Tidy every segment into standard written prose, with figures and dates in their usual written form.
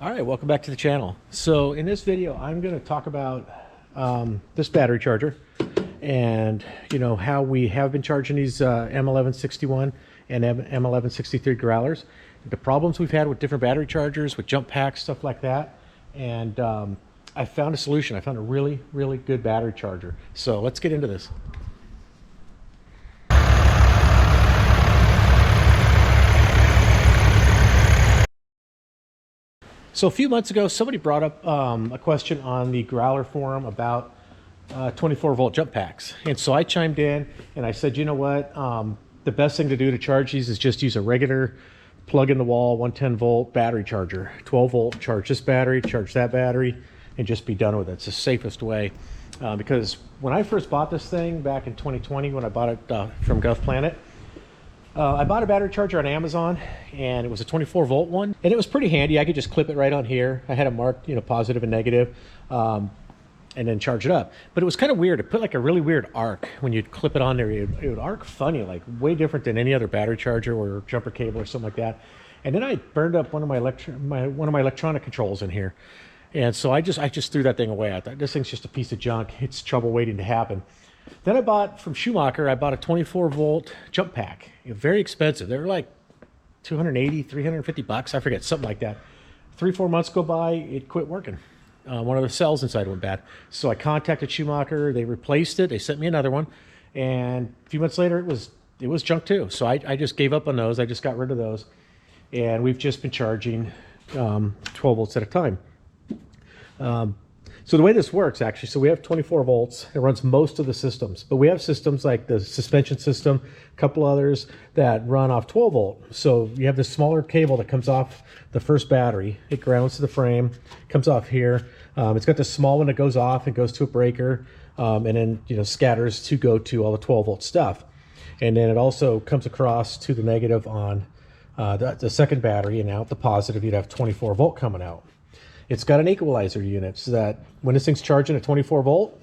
All right, welcome back to the channel. So in this video, I'm going to talk about this battery charger and how we have been charging these M1161 and M1163 growlers, the problems we've had with different battery chargers, with jump packs, stuff like that. And I found a solution. I found a really good battery charger. So let's get into this. So a few months ago, somebody brought up a question on the Growler forum about 24-volt jump packs. And so I chimed in and I said, you know what, the best thing to do to charge these is just use a regular plug-in-the-wall 110-volt battery charger. 12-volt, charge this battery, charge that battery, and just be done with it. It's the safest way. Because when I first bought this thing back in 2020, when I bought it from GovPlanet, I bought a battery charger on Amazon, and it was a 24-volt one, and it was pretty handy. I could just clip it right on here. I had it marked, positive and negative, and then charge it up. But it was kind of weird. It put like a really weird arc when you'd clip it on there. It would arc funny, like way different than any other battery charger or jumper cable or something like that. And then I burned up one of my electronic controls in here, and so I just threw that thing away. I thought this thing's just a piece of junk. It's trouble waiting to happen. Then I bought from Schumacher, I bought a 24-volt jump pack. Very expensive. They were like 280, 350 bucks. I forget, something like that. 3-4 months go by, it quit working. One of the cells inside went bad. So I contacted Schumacher. They replaced it. They sent me another one. And a few months later, it was junk too. So I just gave up on those. I just got rid of those. And we've just been charging 12 volts at a time. So the way this works, actually, so we have 24 volts. It runs most of the systems. But we have systems like the suspension system, a couple others that run off 12 volt. So you have this smaller cable that comes off the first battery. It grounds to the frame, comes off here. It's got this small one that goes off and goes to a breaker, and then scatters to go to all the 12 volt stuff. And then it also comes across to the negative on the second battery, and out the positive, you'd have 24 volt coming out. It's got an equalizer unit so that when this thing's charging at 24 volt,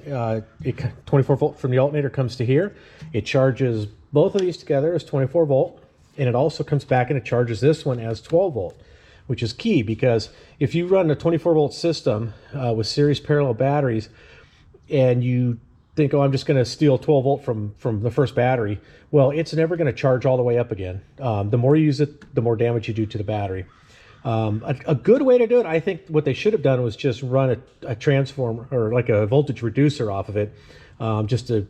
24 volt from the alternator comes to here. It charges both of these together as 24 volt, and it also comes back and it charges this one as 12 volt, which is key because if you run a 24 volt system with series parallel batteries and you think, oh, I'm just going to steal 12 volt from the first battery, well, it's never going to charge all the way up again. The more you use it, the more damage you do to the battery. A good way to do it, I think what they should have done was just run a transformer or like a voltage reducer off of it, just to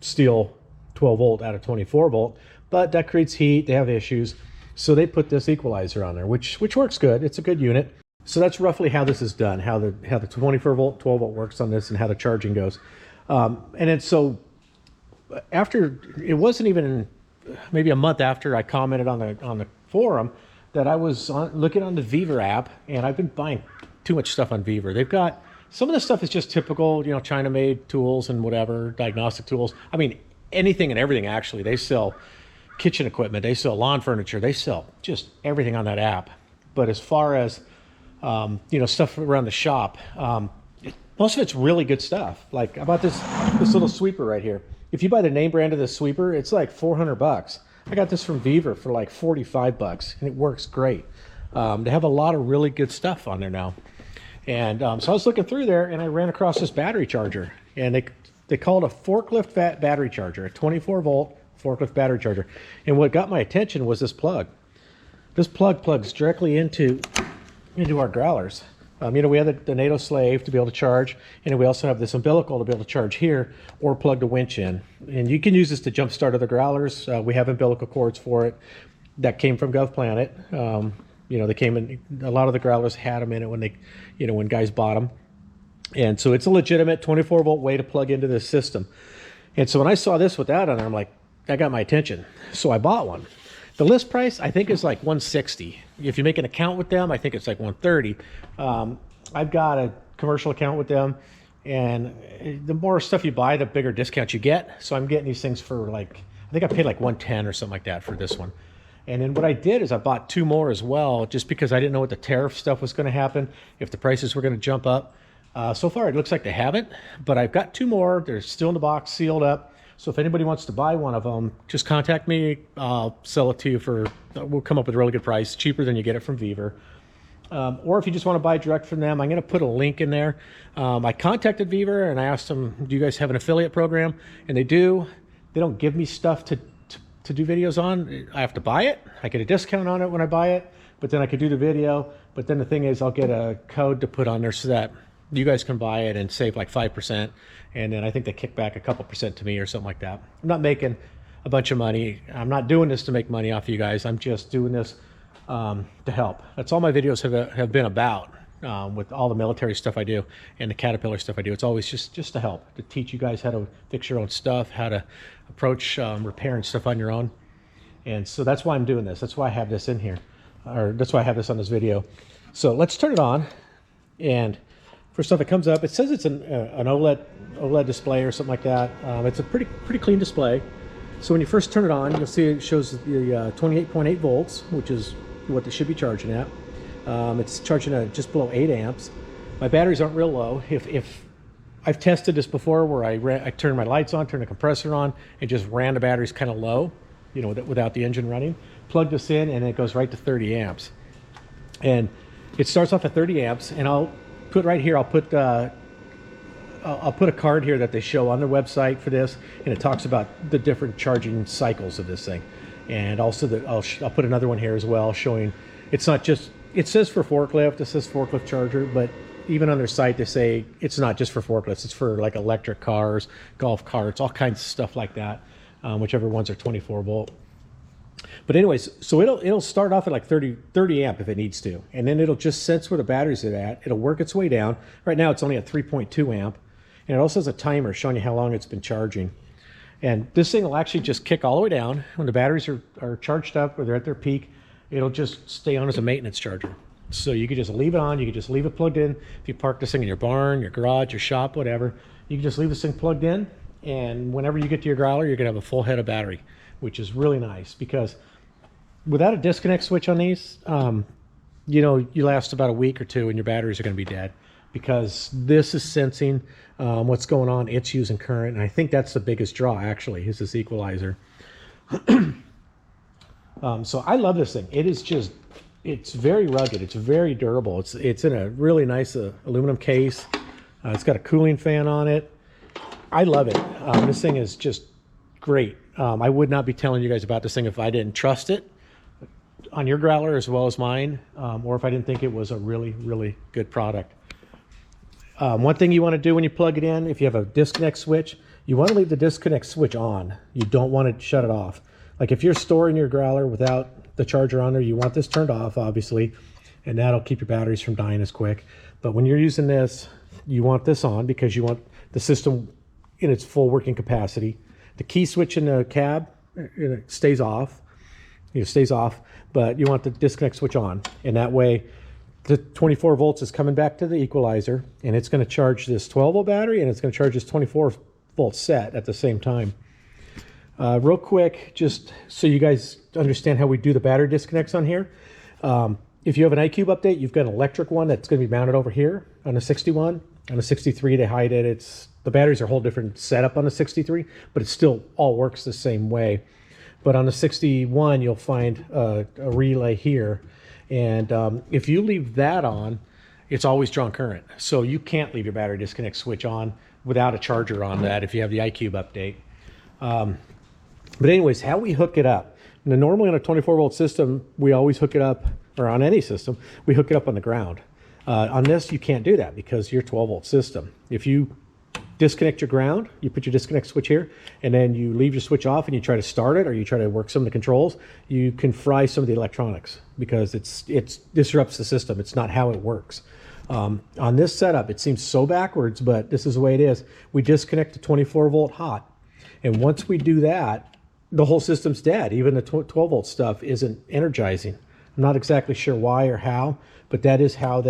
steal 12 volt out of 24 volt. But that creates heat, they have issues. So they put this equalizer on there, which works good. It's a good unit. So that's roughly how this is done, how the 24 volt, 12 volt works on this and how the charging goes. And then so after, it wasn't even maybe a month after I commented on the forum, that I was looking on the Viver app, and I've been buying too much stuff on Viver. They've got, some of the stuff is just typical, China-made tools and whatever, diagnostic tools. I mean, anything and everything, actually. They sell kitchen equipment, they sell lawn furniture, they sell just everything on that app. But as far as, stuff around the shop, most of it's really good stuff. Like, I bought this little sweeper right here. If you buy the name brand of this sweeper, it's like 400 bucks. I got this from Viver for like 45 bucks, and it works great. They have a lot of really good stuff on there now. And so I was looking through there, and I ran across this battery charger. And they call it a forklift battery charger, a 24-volt forklift battery charger. And what got my attention was this plug. This plug plugs directly into our growlers. We have the NATO slave to be able to charge, and we also have this umbilical to be able to charge here or plug the winch in. And you can use this to jump start other growlers. We have umbilical cords for it that came from GovPlanet. They came in, a lot of the growlers had them in it when when guys bought them. And so it's a legitimate 24 volt way to plug into this system. And so when I saw this with that on there, I'm like, that got my attention. So I bought one. The list price, I think, is like $160. If you make an account with them, I think it's like $130. I've got a commercial account with them, and the more stuff you buy, the bigger discount you get. So I'm getting these things for I think I paid like $110 or something like that for this one. And then what I did is I bought 2 more as well, just because I didn't know what the tariff stuff was going to happen, if the prices were going to jump up. So far, it looks like they haven't, but I've got 2 more. They're still in the box, sealed up. So if anybody wants to buy one of them, just contact me. I'll sell it to you we'll come up with a really good price, cheaper than you get it from Viver. Or if you just want to buy direct from them, I'm going to put a link in there. I contacted Viver and I asked them, do you guys have an affiliate program? And they do. They don't give me stuff to do videos on. I have to buy it. I get a discount on it when I buy it, but then I could do the video. But then the thing is, I'll get a code to put on there so that you guys can buy it and save like 5%. And then I think they kick back a couple percent to me or something like that. I'm not making a bunch of money. I'm not doing this to make money off of you guys. I'm just doing this to help. That's all my videos have been about, with all the military stuff I do and the Caterpillar stuff I do. It's always just to help, to teach you guys how to fix your own stuff, how to approach repairing stuff on your own. And so that's why I'm doing this. That's why I have this in here, or that's why I have this on this video. So let's turn it on. And first off, it comes up. It says it's an OLED display or something like that. It's a pretty clean display. So when you first turn it on, you'll see it shows the 28.8 volts, which is what they should be charging at. It's charging at just below 8 amps. My batteries aren't real low. If I've tested this before, where I turned my lights on, turned the compressor on, and just ran the batteries kind of low, you know, without the engine running. Plug this in, and it goes right to 30 amps. And it starts off at 30 amps, and I'll put right here. I'll put a card here that they show on their website for this, and it talks about the different charging cycles of this thing. And also I'll put another one here as well, showing it's not just, it says for forklift, it says forklift charger, but even on their site they say it's not just for forklifts, it's for like electric cars, golf carts, all kinds of stuff like that, whichever ones are 24 volt. But anyways, so it'll start off at like 30 amp if it needs to, and then it'll just sense where the batteries are at. It'll work its way down. Right now it's only at 3.2 amp, and it also has a timer showing you how long it's been charging. And this thing will actually just kick all the way down. When the batteries are charged up or they're at their peak, it'll just stay on as a maintenance charger. So you could just leave it on, you could just leave it plugged in. If you park this thing in your barn, your garage, your shop, whatever, you can just leave this thing plugged in, and whenever you get to your growler, you're gonna have a full head of battery, which is really nice, because without a disconnect switch on these, you know, you last about a week or two and your batteries are gonna be dead, because this is sensing what's going on. It's using current, and I think that's the biggest draw actually, is this equalizer. So I love this thing. It is just, it's very rugged, it's very durable. It's in a really nice aluminum case. It's got a cooling fan on it. I love it. This thing is just great. I would not be telling you guys about this thing if I didn't trust it on your growler as well as mine, or if I didn't think it was a really good product. One thing you want to do when you plug it in, if you have a disconnect switch, you want to leave the disconnect switch on. You don't want to shut it off. Like if you're storing your growler without the charger on there, you want this turned off, obviously, and that'll keep your batteries from dying as quick. But when you're using this, you want this on because you want the system in its full working capacity. The key switch in the cab, it stays off. It stays off, but you want the disconnect switch on, and that way the 24 volts is coming back to the equalizer, and it's going to charge this 12 volt battery, and it's going to charge this 24 volt set at the same time. Real quick, just so you guys understand how we do the battery disconnects on here. If you have an iCube update, you've got an electric one that's going to be mounted over here on the 61. On the 63, they hide it. The batteries are a whole different setup on the 63, but it still all works the same way. But on the 61, you'll find a relay here. And if you leave that on, it's always drawn current. So you can't leave your battery disconnect switch on without a charger on that if you have the iCube update. But anyways, how we hook it up. Now, normally on a 24 volt system, we always hook it up, or on any system, we hook it up on the ground. On this, you can't do that because you're a 12 volt system. If you disconnect your ground, you put your disconnect switch here, and then you leave your switch off and you try to start it, or you try to work some of the controls, you can fry some of the electronics because it disrupts the system. It's not how it works. On this setup, it seems so backwards, but this is the way it is. We disconnect the 24 volt hot, and once we do that, the whole system's dead. Even the 12 volt stuff isn't energizing. I'm not exactly sure why or how, but that is how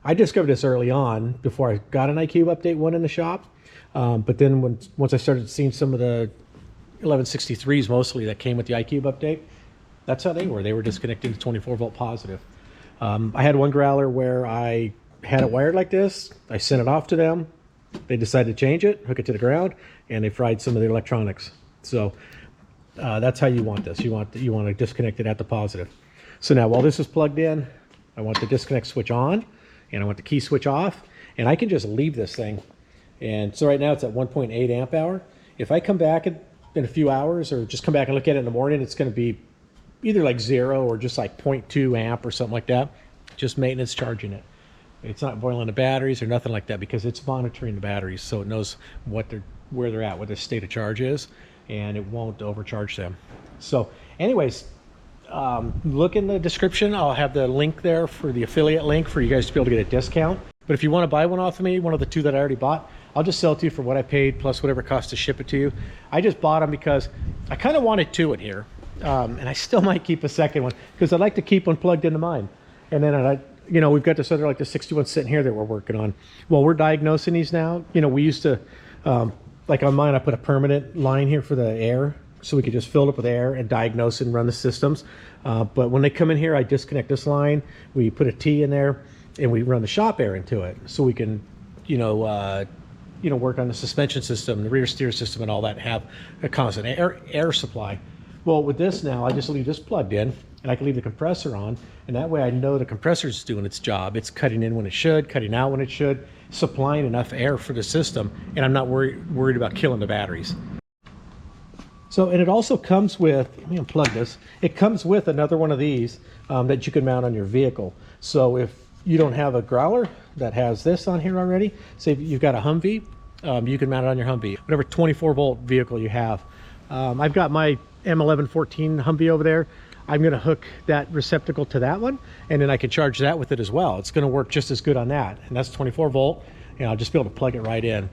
I discovered this early on before I got an iCube update one in the shop. But then once I started seeing some of the 1163s mostly that came with the iCube update, that's how they were. They were disconnecting to 24 volt positive. I had one growler where I had it wired like this. I sent it off to them. They decided to change it, hook it to the ground, and they fried some of the electronics. So that's how you want this. You want to disconnect it at the positive. So now while this is plugged in, I want the disconnect switch on, and I want the key switch off, and I can just leave this thing. And so right now it's at 1.8 amp hour. If I come back in a few hours, or just come back and look at it in the morning, it's going to be either like 0 or just like 0.2 amp or something like that. Just maintenance charging it. It's not boiling the batteries or nothing like that, because it's monitoring the batteries, so it knows where they're at, what the state of charge is, and it won't overcharge them. So anyways, look in the description. I'll have the link there for the affiliate link for you guys to be able to get a discount. But if you want to buy one off of me, one of the 2 that I already bought, I'll just sell it to you for what I paid plus whatever it costs to ship it to you. I just bought them because I kind of wanted 2 in here, and I still might keep a second one because I'd like to keep one plugged into mine. And then we've got this other, like the 61 sitting here that we're working on. Well, we're diagnosing these now. We used to, like on mine, I put a permanent line here for the air, so we could just fill it up with air and diagnose and run the systems. But when they come in here, I disconnect this line, we put a T in there, and we run the shop air into it, so we can, work on the suspension system, the rear steer system, and all that, and have a constant air supply. Well, with this now, I just leave this plugged in, and I can leave the compressor on, and that way I know the compressor's doing its job. It's cutting in when it should, cutting out when it should, supplying enough air for the system, and I'm not worried about killing the batteries. So, and it also comes with, let me unplug this, it comes with another one of these that you can mount on your vehicle. So if you don't have a Growler that has this on here already, say if you've got a Humvee, you can mount it on your Humvee, whatever 24 volt vehicle you have. I've got my M1114 Humvee over there. I'm going to hook that receptacle to that one, and then I can charge that with it as well. It's going to work just as good on that, and that's 24 volt, and I'll just be able to plug it right in.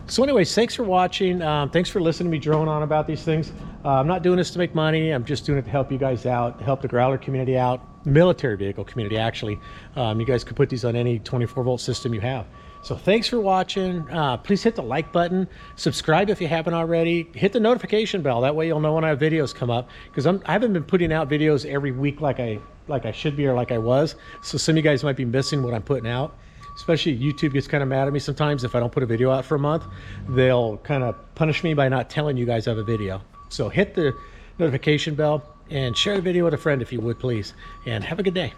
So anyways, thanks for watching. Thanks for listening to me drone on about these things. I'm not doing this to make money. I'm just doing it to help you guys out, to help the Growler community out, military vehicle community actually. You guys can put these on any 24 volt system you have. So thanks for watching. Please hit the like button, subscribe if you haven't already, hit the notification bell. That way you'll know when I have videos come up, because I haven't been putting out videos every week like I should be, or like I was. So some of you guys might be missing what I'm putting out. Especially YouTube gets kind of mad at me sometimes if I don't put a video out for a month. They'll kind of punish me by not telling you guys I have a video. So hit the notification bell and share the video with a friend if you would, please. And have a good day.